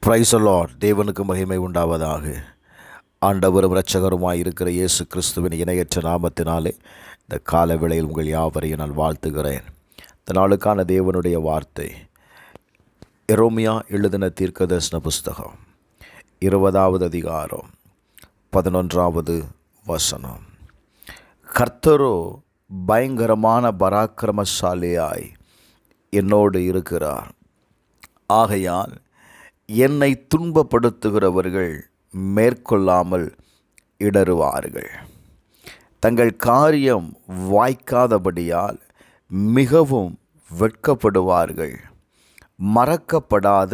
Praise the Lord. தேவனுக்கு மகிமை உண்டாவதாக. ஆண்டவரும் இரட்சகருமாய் இருக்கிற இயேசு கிறிஸ்துவின் இணையற்ற நாமத்தினாலே இந்த கால வேளையில் உங்கள் யாவரையும் நான் வாழ்த்துகிறேன். இந்த நாளுக்கான தேவனுடைய வார்த்தை எரேமியா எழுதின தீர்க்கதரிசன புஸ்தகம் 20வது அதிகாரம் 11வது வசனம். கர்த்தரோ பயங்கரமான பராக்கிரமசாலியாய் என்னோடு இருக்கிறார். ஆகையால் என்னை துன்பப்படுத்துகிறவர்கள் மேற்கொள்ளாமல் இடறுவார்கள். தங்கள் காரியம் வாய்க்காதபடியால் மிகவும் வெட்கப்படுவார்கள். மறக்கப்படாத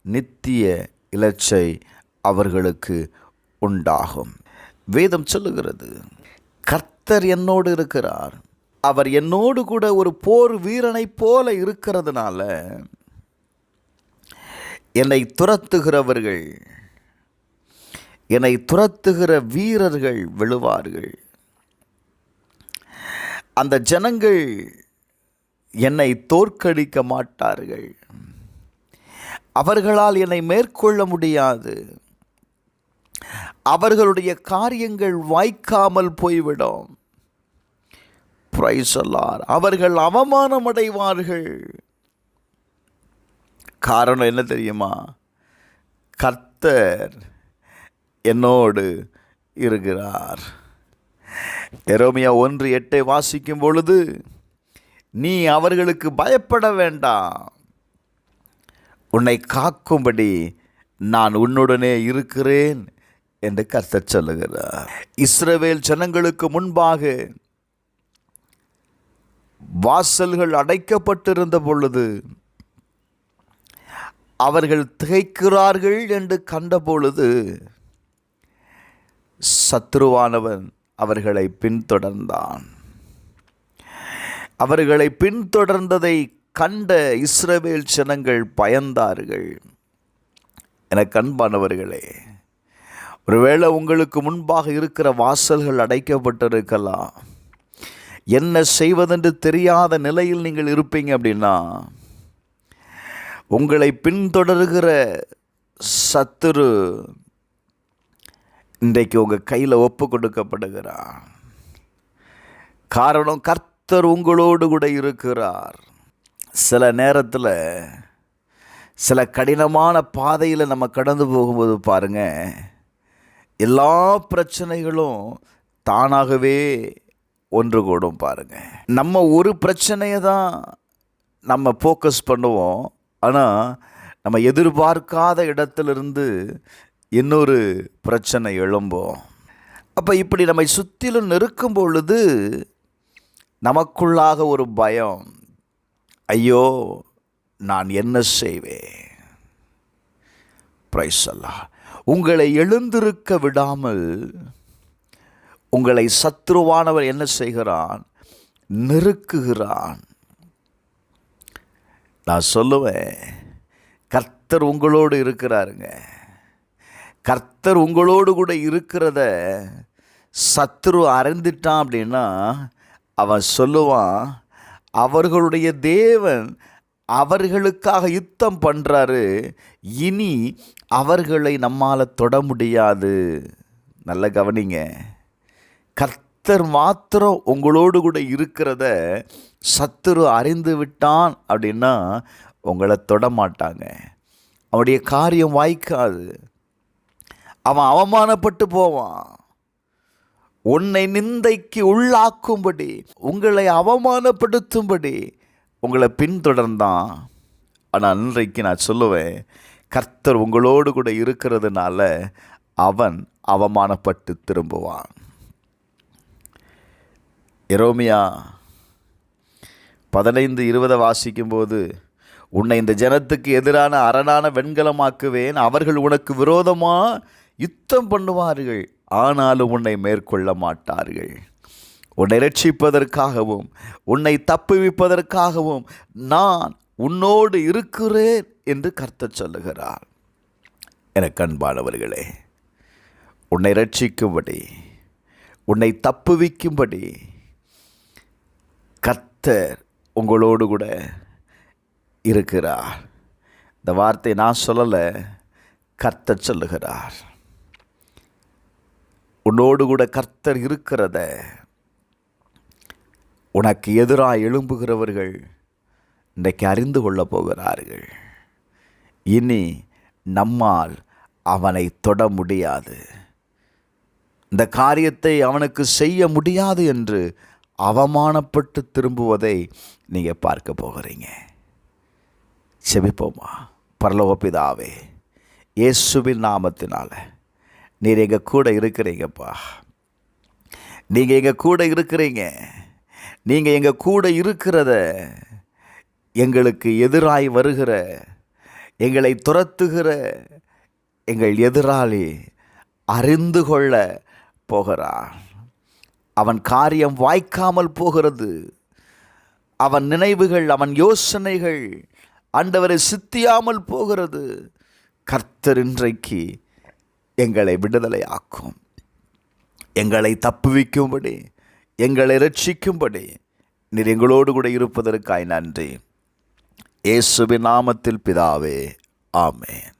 நித்திய இலச்சை அவர்களுக்கு உண்டாகும். வேதம் சொல்லுகிறது, கர்த்தர் என்னோடு இருக்கிறார். அவர் என்னோடு கூட ஒரு போர் வீரனைப் போல இருக்கிறதுனால என்னை துரத்துகிறவர்கள், என்னை துரத்துகிற வீரர்கள் விழுவார்கள். அந்த ஜனங்கள் என்னை தோற்கடிக்க மாட்டார்கள். அவர்களால் என்னை மேற்கொள்ள முடியாது. அவர்களுடைய காரியங்கள் வாய்க்காமல் போய்விடும். Praise the Lord. அவர்கள் அவமானம் அடைவார்கள். காரணம் என்ன தெரியுமா? கர்த்தர் என்னோடு இருக்கிறார். எரேமியா 1:8 வாசிக்கும் பொழுது, நீ அவர்களுக்கு பயப்பட வேண்டாம், உன்னை காக்கும்படி நான் உன்னுடனே இருக்கிறேன் என்று கர்த்தர் சொல்லுகிறார். இஸ்ரவேல் ஜனங்களுக்கு முன்பாக வாசல்கள் அடைக்கப்பட்டிருந்த பொழுது அவர்கள் திகைக்கிறார்கள் என்று கண்டபொழுது சத்துருவானவன் அவர்களை பின்தொடர்ந்தான். அவர்களை பின்தொடர்ந்ததை கண்ட இஸ்ரவேல் ஜனங்கள் பயந்தார்கள். எனக்கு அன்பானவர்களே, ஒருவேளை உங்களுக்கு முன்பாக இருக்கிற வாசல்கள் அடைக்கப்பட்டிருக்கலாம். என்ன செய்வதென்று தெரியாத நிலையில் நீங்கள் இருப்பீங்க. அப்படின்னா உங்களை பின்தொடர்கிற சத்துரு இன்றைக்கு உங்கள் கையில் ஒப்பு கொடுக்கப்படுகிறார். காரணம், கர்த்தர் உங்களோடு கூட இருக்கிறார். சில நேரத்தில் சில கடினமான பாதையில் நம்ம கடந்து போகும்போது பாருங்கள், எல்லா பிரச்சனைகளும் தானாகவே ஒன்று கூடும். பாருங்கள், நம்ம ஒரு பிரச்சனையை தான் நம்ம ஃபோக்கஸ் பண்ணுவோம். ஆனால் நம்ம எதிர்பார்க்காத இடத்திலிருந்து இன்னொரு பிரச்சனை எழும்போம். அப்போ இப்படி நம்மை சுற்றிலும் நெருக்கும் பொழுது நமக்குள்ளாக ஒரு பயம், ஐயோ நான் என்ன செய்வேன்? Praise the Lord. உங்களை எழுந்திருக்க விடாமல் உங்களை சத்துருவானவர் என்ன செய்கிறான்? நெருக்குகிறான். நான் சொல்லுவேன், கர்த்தர் உங்களோடு இருக்கிறாருங்க. கர்த்தர் உங்களோடு கூட இருக்கிறத சத்துரு அறிந்துட்டான் அப்படின்னா அவன் சொல்லுவான், அவர்களுடைய தேவன் அவர்களுக்காக யுத்தம் பண்ணுறாரு, இனி அவர்களை நம்மால் தொட முடியாது. நல்ல கவனிங்க, கர்த்தர் மாத்திரம் உங்களோடு கூட இருக்கிறத சத்துரு அறிந்து விட்டான் அப்படின்னா உங்களை தொட மாட்டாங்க. அவனுடைய காரியம் வாய்க்காது. அவன் அவமானப்பட்டு போவான். உன்னை நிந்தைக்கு உள்ளாக்கும்படி, உங்களை அவமானப்படுத்தும்படி உங்களை பின்தொடர்ந்தான். ஆனால் இன்றைக்கு நான் சொல்லுவேன், கர்த்தர் உங்களோடு கூட இருக்கிறதுனால அவன் அவமானப்பட்டு திரும்புவான். எரேமியா 15:20 வாசிக்கும்போது, உன்னை இந்த ஜனத்துக்கு எதிரான அரணான வெண்கலமாக்குவேன். அவர்கள் உனக்கு விரோதமாக யுத்தம் பண்ணுவார்கள், ஆனாலும் உன்னை மேற்கொள்ள மாட்டார்கள். உன்னை ரட்சிப்பதற்காகவும் உன்னை தப்புவிப்பதற்காகவும் நான் உன்னோடு இருக்கிறேன் என்று கர்த்தர் சொல்லுகிறார். எனக்கு அன்பானவர்களே, உன்னை ரட்சிக்கும்படி, உன்னை தப்புவிக்கும்படி கர்த்தர் உங்களோடு கூட இருக்கிறார். இந்த வார்த்தை நான் சொல்லலை, கர்த்தர் சொல்லுகிறார். உன்னோடு கூட கர்த்தர் இருக்கிறத உனக்கு எதிராக எழும்புகிறவர்கள் இன்றைக்கு அறிந்து கொள்ளப் போகிறார்கள். இனி நம்மால் அவனை தொட முடியாது, இந்த காரியத்தை அவனுக்கு செய்ய முடியாது என்று அவமானப்பட்டு திரும்புவதை நீங்கள் பார்க்க போகிறீங்க. செபிப்போமா. பரலோக பிதாவே, இயேசுவின் நாமத்தினால நீர் எங்கள் கூட இருக்கிறீங்கப்பா. நீங்கள் எங்கள் கூட இருக்கிறீங்க. நீங்கள் எங்கள் கூட இருக்கிறத எங்களுக்கு எதிராய் வருகிற, எங்களை துரத்துகிற எங்கள் எதிராளி அறிந்து கொள்ள போகிறான். அவன் காரியம் வாய்க்காமல் போகிறது. அவன் நினைவுகள், அவன் யோசனைகள் ஆண்டவரை சித்தியாமல் போகிறது. கர்த்தர் இன்றைக்கு எங்களை விடுதலை ஆக்கும், எங்களை தப்புவிக்கும்படி, எங்களை இரட்சிக்கும்படி நீர் எங்களோடு கூட இருப்பதற்காய் நன்றி. இயேசுவின் நாமத்தில் பிதாவே, ஆமென்.